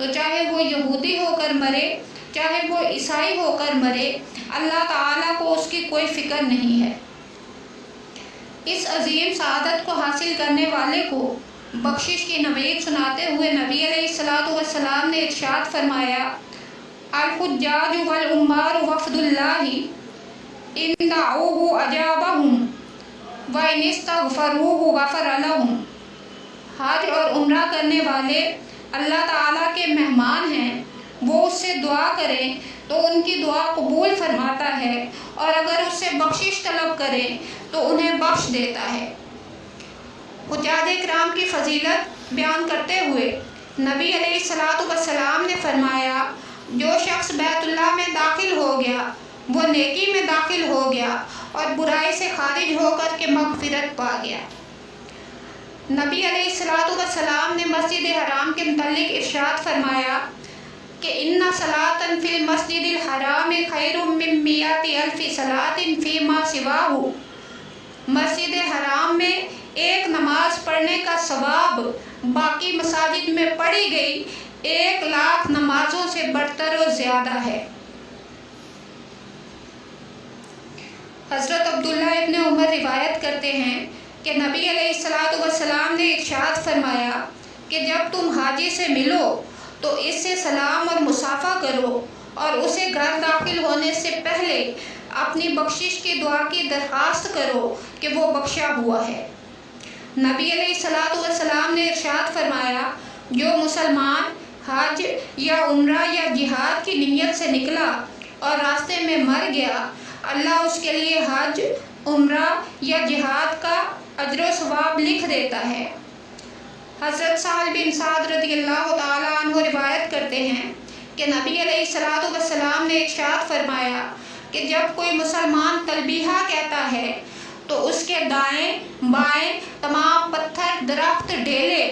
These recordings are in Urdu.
تو چاہے وہ یہودی ہو کر مرے چاہے وہ عیسائی ہو کر مرے، اللہ تعالیٰ کو اس کی کوئی فکر نہیں ہے۔ اس عظیم سعادت کو حاصل کرنے والے کو بخشش کی نوید سناتے ہوئے نبی علیہ السلام نے ارشاد فرمایا: الحجاج والعمار وفد اللہ ان دعوہ اجابہم وان استغفروہ غفر لہم۔ حج اور عمرہ کرنے والے اللہ تعالیٰ کے مہمان ہیں، وہ اس سے دعا کریں تو ان کی دعا قبول فرماتا ہے، اور اگر اس سے بخشش طلب کریں تو انہیں بخش دیتا ہے۔ حجاج کرام کی فضیلت بیان کرتے ہوئے نبی علیہ السلام نے فرمایا: جو شخص بیت اللہ میں داخل ہو گیا وہ نیکی میں داخل ہو گیا اور برائی سے خارج ہو کر کے مغفرت پا گیا۔ نبی علیہ السلام نے مسجد حرام کے متعلق ارشاد فرمایا کہ ان صلاۃ فی المسجد الحرام خیر من مئۃ الف صلاۃ فیما سواہ۔ مسجد حرام میں ایک نماز پڑھنے کا ثواب باقی مساجد میں پڑھی گئی 1,00,000 نمازوں سے برتر و زیادہ ہے۔ حضرت عبداللہ ابن عمر روایت کرتے ہیں کہ نبی علیہ السلام نے ارشاد فرمایا کہ جب تم حاجی سے ملو تو اس سے سلام اور مصافحہ کرو اور اسے گھر داخل ہونے سے پہلے اپنی بخشش کی دعا کی درخواست کرو کہ وہ بخشا ہوا ہے۔ نبی علیہ السلام نے ارشاد فرمایا: جو مسلمان حج یا عمرہ یا جہاد کی نیت سے نکلا اور راستے میں مر گیا، اللہ اس کے لیے حج، عمرہ یا جہاد کا اجر و ثواب لکھ دیتا ہے۔ حضرت سہل بن سعد رضی اللہ تعالیٰ عنہ روایت کرتے ہیں کہ نبی علیہ السلام نے ارشاد فرمایا کہ جب کوئی مسلمان تلبیہ کہتا ہے تو اس کے دائیں بائیں تمام پتھر، درخت، ڈیلے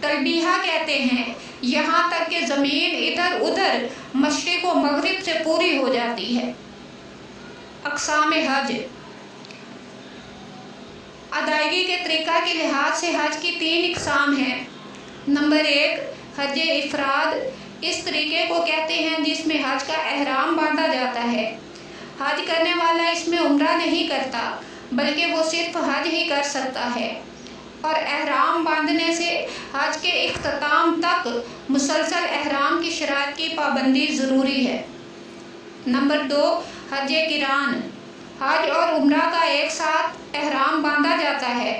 تلبیہ کہتے ہیں، یہاں تک کہ زمین ادھر ادھر مشرق و مغرب سے پوری ہو جاتی ہے۔ اقسام حج: ادائیگی کے طریقہ کے لحاظ سے حج کی 3 اقسام ہیں۔ نمبر 1، حج افراد۔ اس طریقے کو کہتے ہیں جس میں حج کا احرام باندھا جاتا ہے۔ حج کرنے والا اس میں عمرہ نہیں کرتا بلکہ وہ صرف حج ہی کر سکتا ہے، اور احرام باندھنے سے حج کے اختتام تک مسلسل احرام کی شرائط کی پابندی ضروری ہے۔ نمبر 2، حج قران۔ حج اور عمرہ کا ایک ساتھ احرام باندھا جاتا ہے۔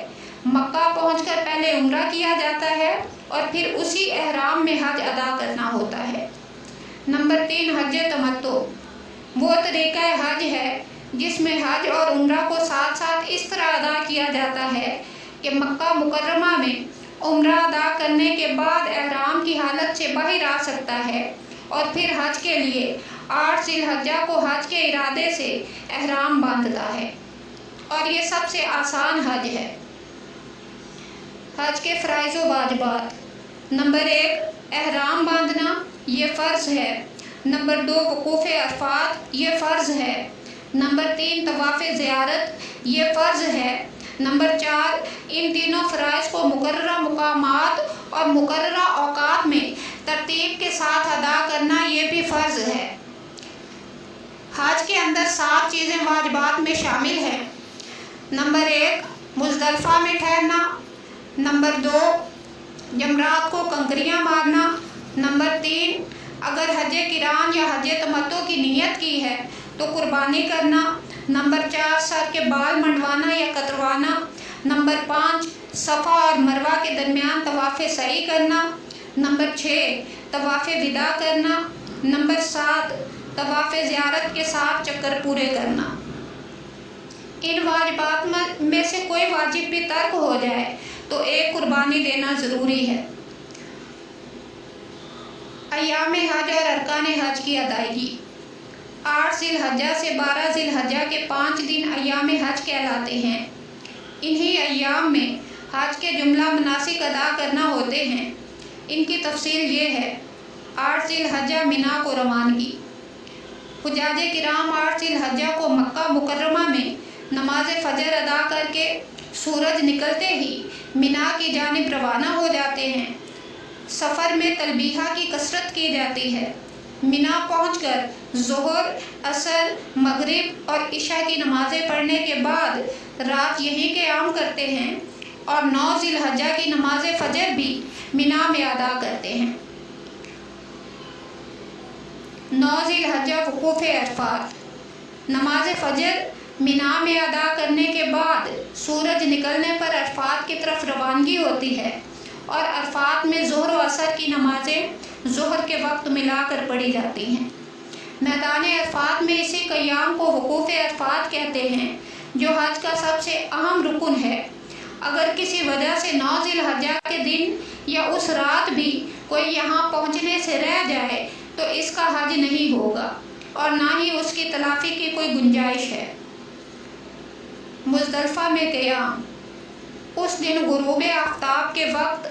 مکہ پہنچ کر پہلے عمرہ کیا جاتا ہے اور پھر اسی احرام میں حج ادا کرنا ہوتا ہے۔ نمبر 3، حج تمتع۔ وہ طریقہ حج ہے جس میں حج اور عمرہ کو ساتھ ساتھ اس طرح ادا کیا جاتا ہے کہ مکہ مکرمہ میں عمرہ ادا کرنے کے بعد احرام کی حالت سے باہر آ سکتا ہے اور پھر حج کے لیے 8 ذی الحجہ کو حج کے ارادے سے احرام باندھتا ہے، اور یہ سب سے آسان حج ہے۔ حج کے فرائض و واجبات: نمبر 1، احرام باندھنا، یہ فرض ہے۔ نمبر 2، وقوف عرفات، یہ فرض ہے۔ نمبر 3، طواف زیارت، یہ فرض ہے۔ نمبر 4، ان تینوں فرائض کو مقررہ مقامات اور مقررہ اوقات میں ترتیب کے ساتھ ادا کرنا، یہ بھی فرض ہے۔ حج کے اندر 7 چیزیں واجبات میں شامل ہیں۔ نمبر 1، مزدلفہ میں ٹھہرنا۔ نمبر 2، جمرات کو کنکریاں مارنا۔ نمبر 3، اگر حج قران یا حج تمتع کی نیت کی ہے تو قربانی کرنا۔ نمبر 4، سر کے بال منڈوانا یا کتروانا۔ نمبر 5، صفا اور مروہ کے درمیان طواف سعی کرنا۔ نمبر 6، طواف وداع کرنا۔ نمبر 7، طواف زیارت کے 7 چکر پورے کرنا۔ ان واجبات میں سے کوئی واجب بھی ترک ہو جائے تو ایک قربانی دینا ضروری ہے۔ ایام حج اور ارکان حج کی ادائیگی: 8 ذی الحجہ سے 12 ذی الحجہ کے 5 دن ایام حج کہلاتے ہیں۔ انہی ایام میں حج کے جملہ مناسک ادا کرنا ہوتے ہیں۔ ان کی تفصیل یہ ہے: 8 ذی الحجہ منا کو روانگی۔ حجاج کرام 8 ذی الحجہ کو مکہ مکرمہ میں نماز فجر ادا کر کے سورج نکلتے ہی منا کی جانب روانہ ہو جاتے ہیں۔ سفر میں تلبیہ کی کثرت کی جاتی ہے۔ منا پہنچ کر ظہر، عصر، مغرب اور عشاء کی نمازیں پڑھنے کے بعد رات یہیں قیام کرتے ہیں اور 9 ذی الحجہ کی نماز فجر بھی منا میں ادا کرتے ہیں۔ 9 ذی الحجہ وقوف عرفات۔ نماز فجر منا میں ادا کرنے کے بعد سورج نکلنے پر عرفات کی طرف روانگی ہوتی ہے اور عرفات میں ظہر و عصر کی نمازیں ظہر کے وقت ملا کر پڑھی جاتی ہیں۔ میدان عرفات میں اسی قیام کو وقوف عرفات کہتے ہیں جو حج کا سب سے اہم رکن ہے۔ اگر کسی وجہ سے 9 ذی الحجہ کے دن یا اس رات بھی کوئی یہاں پہنچنے سے رہ جائے تو اس کا حج نہیں ہوگا اور نہ ہی اس کی تلافی کی کوئی گنجائش ہے۔ مزدلفہ میں قیام۔ اس دن غروب آفتاب کے وقت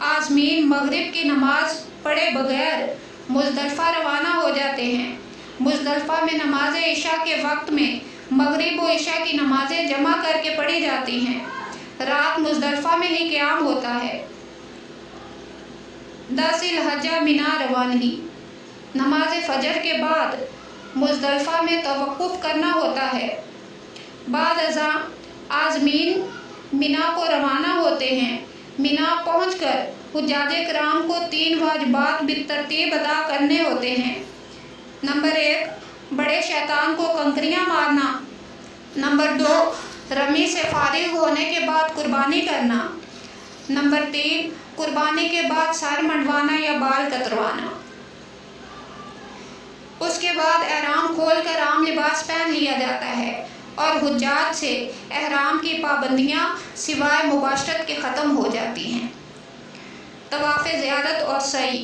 عازمین مغرب کی نماز پڑھے بغیر مزدلفہ روانہ ہو جاتے ہیں۔ مزدلفہ میں نماز عشاء کے وقت میں مغرب و عشاء کی نمازیں جمع کر کے پڑھی جاتی ہیں۔ رات مزدلفہ میں ہی قیام ہوتا ہے۔ 10 ذی الحجہ منا روانگی۔ نماز فجر کے بعد مزدلفہ میں توقف کرنا ہوتا ہے۔ بعد ازاں عازمین منا کو روانہ ہوتے ہیں۔ منا پہنچ کر حجاج کرام کو 3 واجبات بالترتیب ادا کرنے ہوتے ہیں۔ نمبر 1 بڑے شیطان کو کنکریاں مارنا۔ نمبر 2 رمی سے فارغ ہونے کے بعد قربانی کرنا۔ نمبر 3 قربانی کے بعد سر منڈوانا یا بال کتروانا۔ اس کے بعد احرام کھول کر عام لباس پہن لیا جاتا ہے اور حجاج سے احرام کی پابندیاں سوائے مباشرت کے ختم ہو جاتی ہیں۔ طواف زیارت اور سعی۔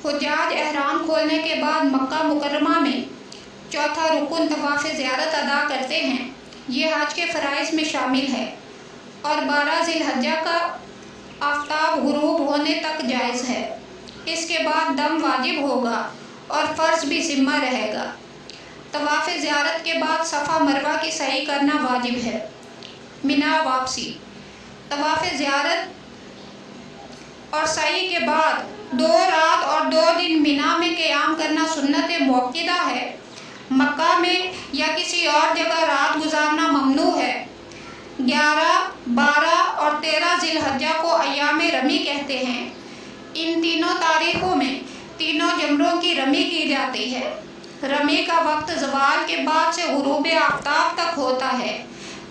حجاج احرام کھولنے کے بعد مکہ مکرمہ میں چوتھا رکن طواف زیارت ادا کرتے ہیں۔ یہ حج کے فرائض میں شامل ہے اور 12 ذی الحجہ کا آفتاب غروب ہونے تک جائز ہے۔ اس کے بعد دم واجب ہوگا اور فرض بھی ذمہ رہے گا۔ طواف زیارت کے بعد صفا مروہ کی سعی کرنا واجب ہے۔ منا واپسی۔ طواف زیارت اور سعی کے بعد 2 رات اور 2 دن منا میں قیام کرنا سنت مؤکدہ ہے۔ مکہ میں یا کسی اور جگہ رات گزارنا ممنوع ہے۔ 11، 12 اور 13 ذی الحجہ کو ایام رمی کہتے ہیں۔ ان تینوں تاریخوں میں تینوں جمروں کی رمی کی جاتی ہے۔ رمی کا وقت زوال کے بعد سے غروب آفتاب تک ہوتا ہے۔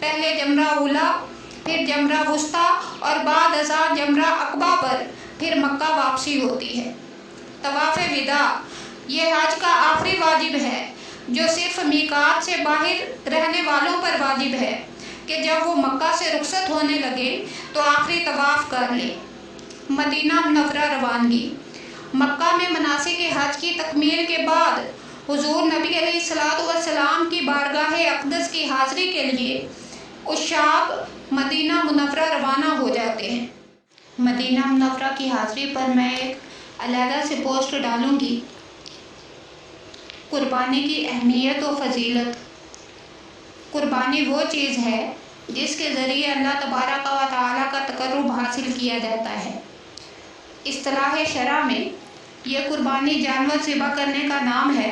پہلے جمرہ اولیٰ، پھر جمرہ وسطیٰ اور بعد ازاں جمرہ عقبہ پر پھر مکہ واپسی ہوتی ہے۔ طواف وداع۔ یہ حج کا آخری واجب ہے جو صرف میقات سے باہر رہنے والوں پر واجب ہے کہ جب وہ مکہ سے رخصت ہونے لگے تو آخری طواف کر لیں۔ مدینہ منورہ روانگی۔ مکہ میں مناسک حج کی تکمیل کے بعد حضور نبی علیہ الصلوۃ والسلام کی بارگاہ اقدس کی حاضری کے لیے عشاق مدینہ منورہ روانہ ہو جاتے ہیں۔ مدینہ منورہ کی حاضری پر میں ایک علیحدہ سے پوسٹ ڈالوں گی۔ قربانی کی اہمیت و فضیلت۔ قربانی وہ چیز ہے جس کے ذریعے اللہ تبارک و تعالیٰ کا تقرب حاصل کیا جاتا ہے۔ اصطلاح شرع میں یہ قربانی جانور ذبح کرنے کا نام ہے۔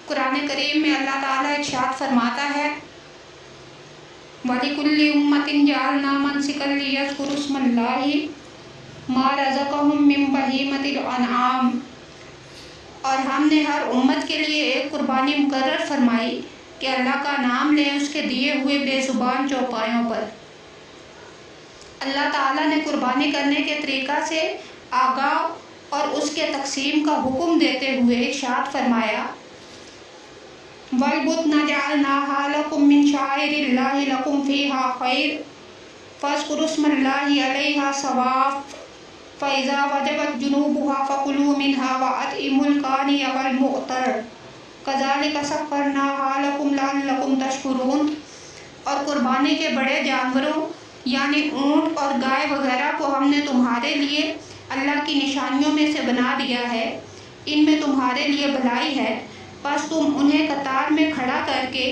قرآن کریم میں اللہ تعالیٰ ارشاد فرماتا ہے وَلِكُلِّ أُمَّةٍ جَعَلْنَا مَنسِكًا لِيَذْكُرُوا اسْمَ اللَّهِ مَا رَزَقَهُم مِّن بَهِيمَةِ الْأَنْعَامِ، اور ہم نے ہر امت کے لیے ایک قربانی مقرر فرمائی کہ اللہ کا نام لیں اس کے دیے ہوئے بے زبان چوپایوں پر۔ اللہ تعالیٰ نے قربانی کرنے کے طریقہ سے آگاہ اور اس کے تقسیم کا حکم دیتے ہوئے ارشاد فرمایا وَالْبُدْنَ جَعَلْنَاهَا لَكُم مِّن شَعَائِرِ اللَّهِ لَكُمْ فِيهَا خَيْرٌ فَاذْكُرُوا اسْمَ اللَّهِ عَلَيْهَا صَوَافَّ فَإِذَا وَجَبَتْ جُنُوبُهَا فَكُلُوا مِنْهَا وَأَطْعِمُوا الْقَانِيَ وَالْمُعْتَرَّ كَذَلِكَ سَخَّرْنَاهَا لَكُمْ لَعَلَّكُمْ تَشْكُرُونَ۔ اور قربانی کے بڑے جانوروں یعنی اونٹ اور گائے وغیرہ کو ہم نے تمہارے لیے اللہ کی نشانیوں میں سے بنا دیا ہے، ان میں تمہارے لیے بھلائی ہے، بس تم انہیں قطار میں کھڑا کر کے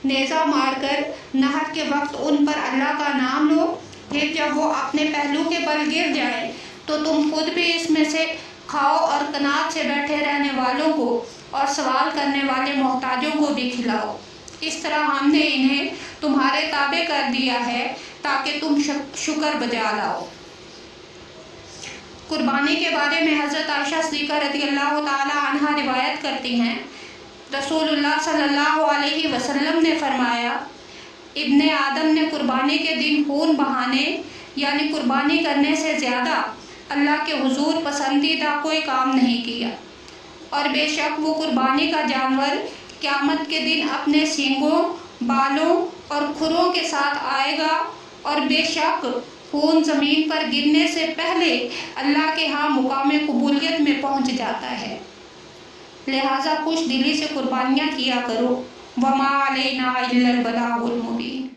نیزہ مار کر نحر کے وقت ان پر اللہ کا نام لو پھر جب وہ اپنے پہلو کے بل گر جائے تو تم خود بھی اس میں سے کھاؤ اور قناعت سے بیٹھے رہنے والوں کو اور سوال کرنے والے محتاجوں کو بھی کھلاؤ۔ اس طرح ہم نے انہیں تمہارے تابع کر دیا ہے تاکہ تم شکر بجا لاؤ۔ قربانی کے بارے میں حضرت عائشہ صدیقہ رضی اللہ تعالی عنہا روایت کرتی ہیں، رسول اللہ صلی اللہ علیہ وسلم نے فرمایا، ابن آدم نے قربانی کے دن خون بہانے یعنی قربانی کرنے سے زیادہ اللہ کے حضور پسندیدہ کوئی کام نہیں کیا، اور بے شک وہ قربانی کا جانور قیامت کے دن اپنے سینگوں، بالوں اور کھروں کے ساتھ آئے گا، اور بے شک خون زمین پر گرنے سے پہلے اللہ کے ہاں مقام قبولیت میں پہنچ جاتا ہے۔ لہٰذا خوش دلی سے قربانیاں کیا کرو۔ وَمَا عَلَيْنَا إِلَّا الْبَلَاغُ الْمُبِينُ۔